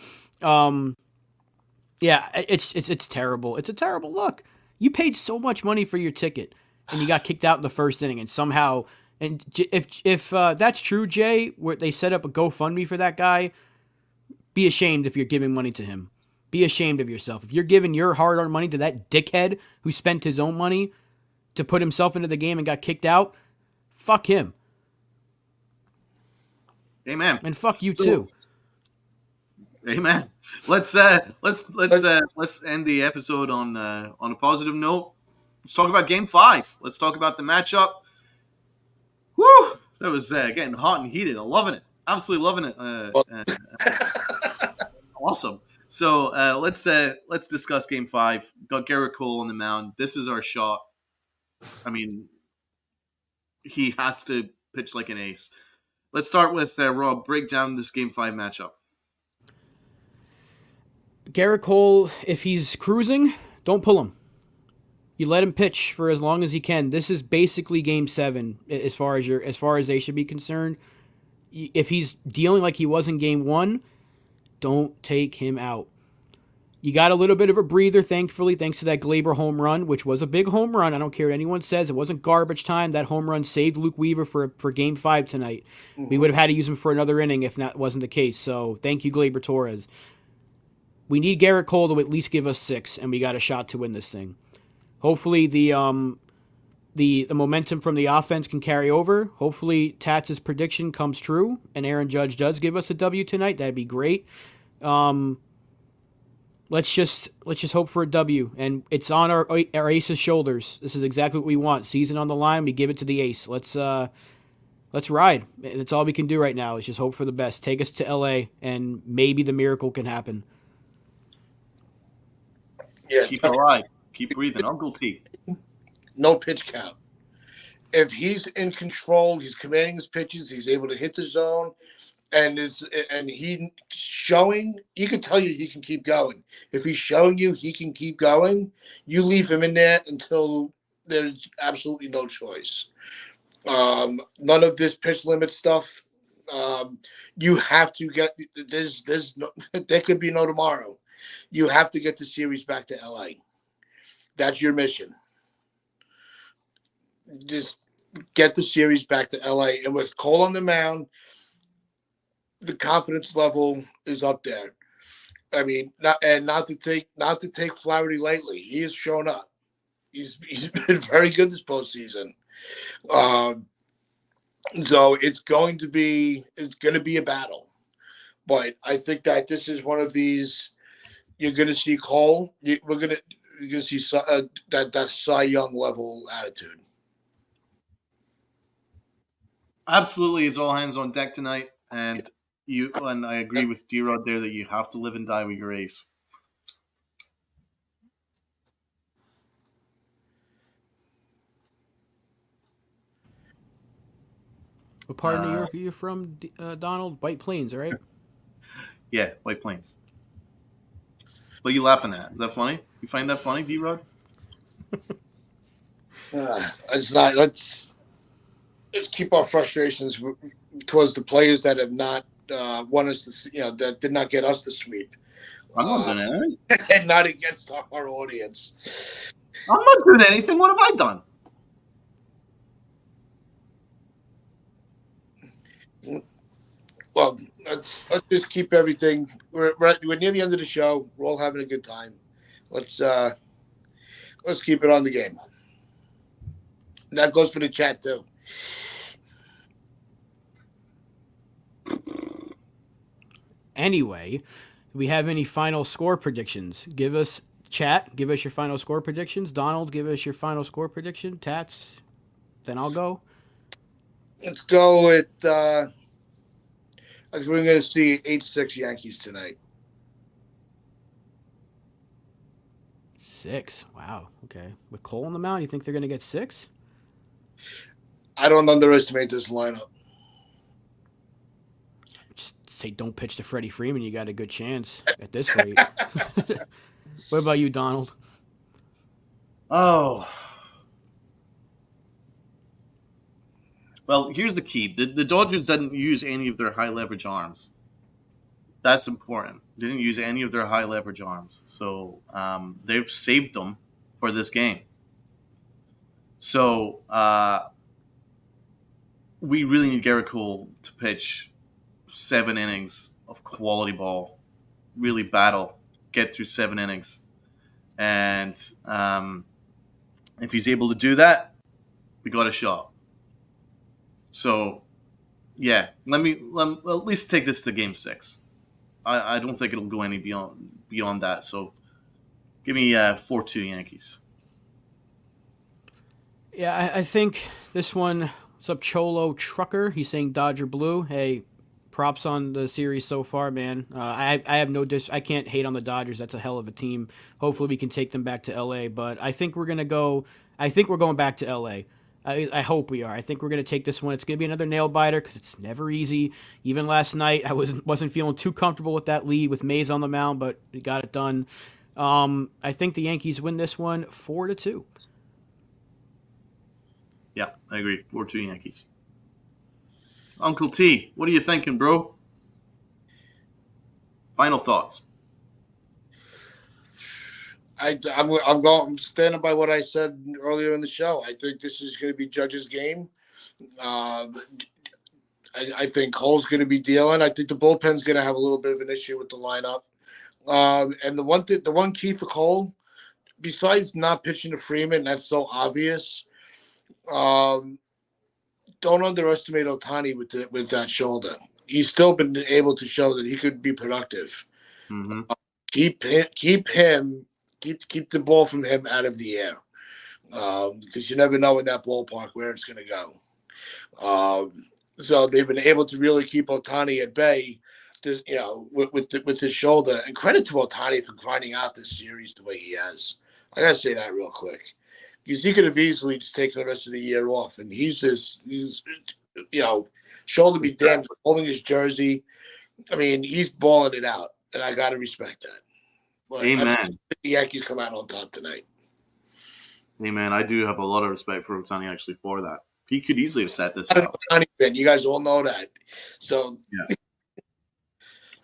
Speaker 3: it's terrible. It's a terrible look. You paid so much money for your ticket, and you got kicked out in the first inning, and somehow, and if that's true, Jay, where they set up a GoFundMe for that guy, be ashamed if you're giving money to him. Be ashamed of yourself. If you're giving your hard-earned money to that dickhead who spent his own money to put himself into the game and got kicked out, fuck him.
Speaker 1: Amen.
Speaker 3: And fuck you too.
Speaker 1: Amen. Let's end the episode on a positive note. Let's talk about Game 5. Let's talk about the matchup. Woo! That was getting hot and heated. I'm loving it. Absolutely loving it. Awesome. So let's discuss Game 5. Got Garrett Cole on the mound. This is our shot. I mean, he has to pitch like an ace. Let's start with Rob. Break down this Game 5 matchup.
Speaker 3: Garrett Cole, if he's cruising, don't pull him. You let him pitch for as long as he can. This is basically Game 7 as far as they should be concerned. If he's dealing like he was in Game 1, don't take him out. You got a little bit of a breather, thankfully, thanks to that Glaber home run, which was a big home run. I don't care what anyone says. It wasn't garbage time. That home run saved Luke Weaver for Game 5 tonight. Mm-hmm. We would have had to use him for another inning if that wasn't the case. So thank you, Glaber Torres. We need Garrett Cole to at least give us 6, and we got a shot to win this thing. Hopefully the momentum from the offense can carry over. Hopefully Tats' prediction comes true, and Aaron Judge does give us a W tonight. That'd be great. Let's just hope for a W, and it's on our ace's shoulders. This is exactly what we want. Season on the line, we give it to the ace. Let's ride. That's all we can do right now is just hope for the best. Take us to LA, and maybe the miracle can happen.
Speaker 1: Yeah, keep it alive. Keep breathing, Uncle T.
Speaker 2: No pitch count. If he's in control, he's commanding his pitches, he's able to hit the zone, and he showing, you can tell you he can keep going. If he's showing you he can keep going, you leave him in there until there's absolutely no choice. None of this pitch limit stuff. You have to get there's no, there could be no tomorrow. You have to get the series back to LA. That's your mission. Just get the series back to LA. And with Cole on the mound, the confidence level is up there. I mean, not to take Flaherty lightly. He has shown up. He's been very good this postseason. So it's going to be a battle. But I think that this is one of these. You're going to see Cole. You're going to see that Cy Young level attitude.
Speaker 1: Absolutely, it's all hands on deck tonight, and I agree with D-Rod there that you have to live and die with your ace.
Speaker 3: What part of New York are you from, Donald? White Plains, right?
Speaker 1: Yeah, White Plains. What are you laughing at? Is that funny? You find that funny, D-Rod?
Speaker 2: It's not. Let's keep our frustrations towards the players that have not won us that did not get us the sweep.
Speaker 1: I'm not doing anything.
Speaker 2: And not against our audience.
Speaker 1: I'm not doing anything. What have I done?
Speaker 2: Well, let's just keep everything. We're near the end of the show. We're all having a good time. Let's keep it on the game. And that goes for the chat too.
Speaker 3: Anyway, do we have any final score predictions? Give us your final score predictions. Donald, give us your final score prediction. Tats, then I'll go.
Speaker 2: Let's go with. I think we're going to see 8-6 Yankees tonight.
Speaker 3: 6. Wow. Okay. With Cole on the mound, you think they're going to get 6?
Speaker 2: I don't underestimate this lineup.
Speaker 3: Just say don't pitch to Freddie Freeman. You got a good chance at this rate. What about you, Donald?
Speaker 1: Oh. Well, here's the key. The Dodgers didn't use any of their high leverage arms. That's important. They didn't use any of their high leverage arms. So they've saved them for this game. So we really need Garrett Cole to pitch 7 innings of quality ball, really battle, get through 7 innings. And if he's able to do that, we got a shot. So, yeah, let me at least take this to Game 6. I don't think it'll go any beyond that. So, give me 4-2 Yankees.
Speaker 3: Yeah, I think this one. What's up, Cholo Trucker? He's saying Dodger Blue. Hey, props on the series so far, man. I have no I can't hate on the Dodgers. That's a hell of a team. Hopefully, we can take them back to LA. But I think we're gonna go. I think we're going back to LA. I hope we are. I think we're going to take this one. It's going to be another nail biter because it's never easy. Even last night, I wasn't feeling too comfortable with that lead with Mays on the mound, but we got it done. I think the Yankees win this one 4-2.
Speaker 1: Yeah, I agree. 4-2 Yankees. Uncle T, what are you thinking, bro? Final thoughts.
Speaker 2: I'm standing by what I said earlier in the show. I think this is going to be Judge's game. I think Cole's going to be dealing. I think the bullpen's going to have a little bit of an issue with the lineup. And the one key for Cole, besides not pitching to Freeman, that's so obvious. Don't underestimate Ohtani with that shoulder. He's still been able to show that he could be productive.
Speaker 1: Mm-hmm.
Speaker 2: Keep the ball from him out of the air, because you never know in that ballpark where it's going to go. So they've been able to really keep Ohtani at bay, with his shoulder. And credit to Ohtani for grinding out this series the way he has. I got to say that real quick, because he could have easily just taken the rest of the year off, and he's shoulder be damned, holding his jersey. I mean, he's balling it out, and I got to respect that. But
Speaker 1: Amen.
Speaker 2: The Yankees come out on top tonight.
Speaker 1: Amen. I do have a lot of respect for Ohtani actually for that. He could easily have set this up.
Speaker 2: You guys all know that. So,
Speaker 1: yeah.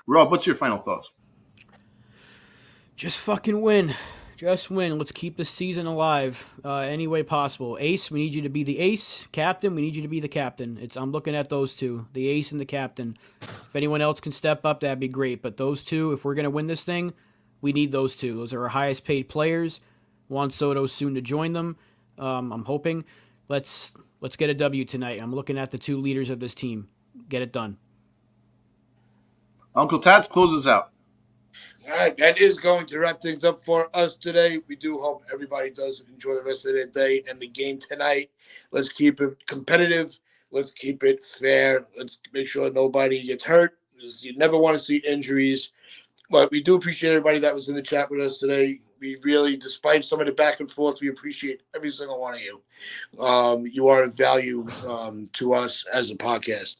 Speaker 1: Rob, what's your final thoughts?
Speaker 3: Just fucking win. Just win. Let's keep this season alive any way possible. Ace, we need you to be the ace. Captain, we need you to be the captain. I'm looking at those two, the ace and the captain. If anyone else can step up, that'd be great. But those two, if we're going to win this thing, we need those two. Those are our highest paid players. Juan Soto's soon to join them. I'm hoping. Let's get a W tonight. I'm looking at the two leaders of this team. Get it done.
Speaker 1: Uncle Tats closes out.
Speaker 2: All right, that is going to wrap things up for us today. We do hope everybody does enjoy the rest of their day and the game tonight. Let's keep it competitive. Let's keep it fair. Let's make sure nobody gets hurt, because you never want to see injuries. But we do appreciate everybody that was in the chat with us today. We really, despite some of the back and forth, we appreciate every single one of you. You are of value to us as a podcast.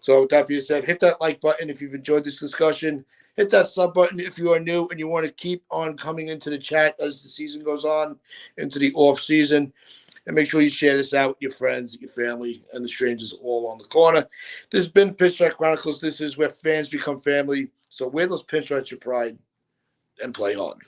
Speaker 2: So with that being said, hit that like button if you've enjoyed this discussion. Hit that sub button if you are new and you want to keep on coming into the chat as the season goes on, into the off season. And make sure you share this out with your friends, your family, and the strangers all on the corner. This has been Pinstripe Chronicles. This is where fans become family. So wear those pinstripes of pride and play hard.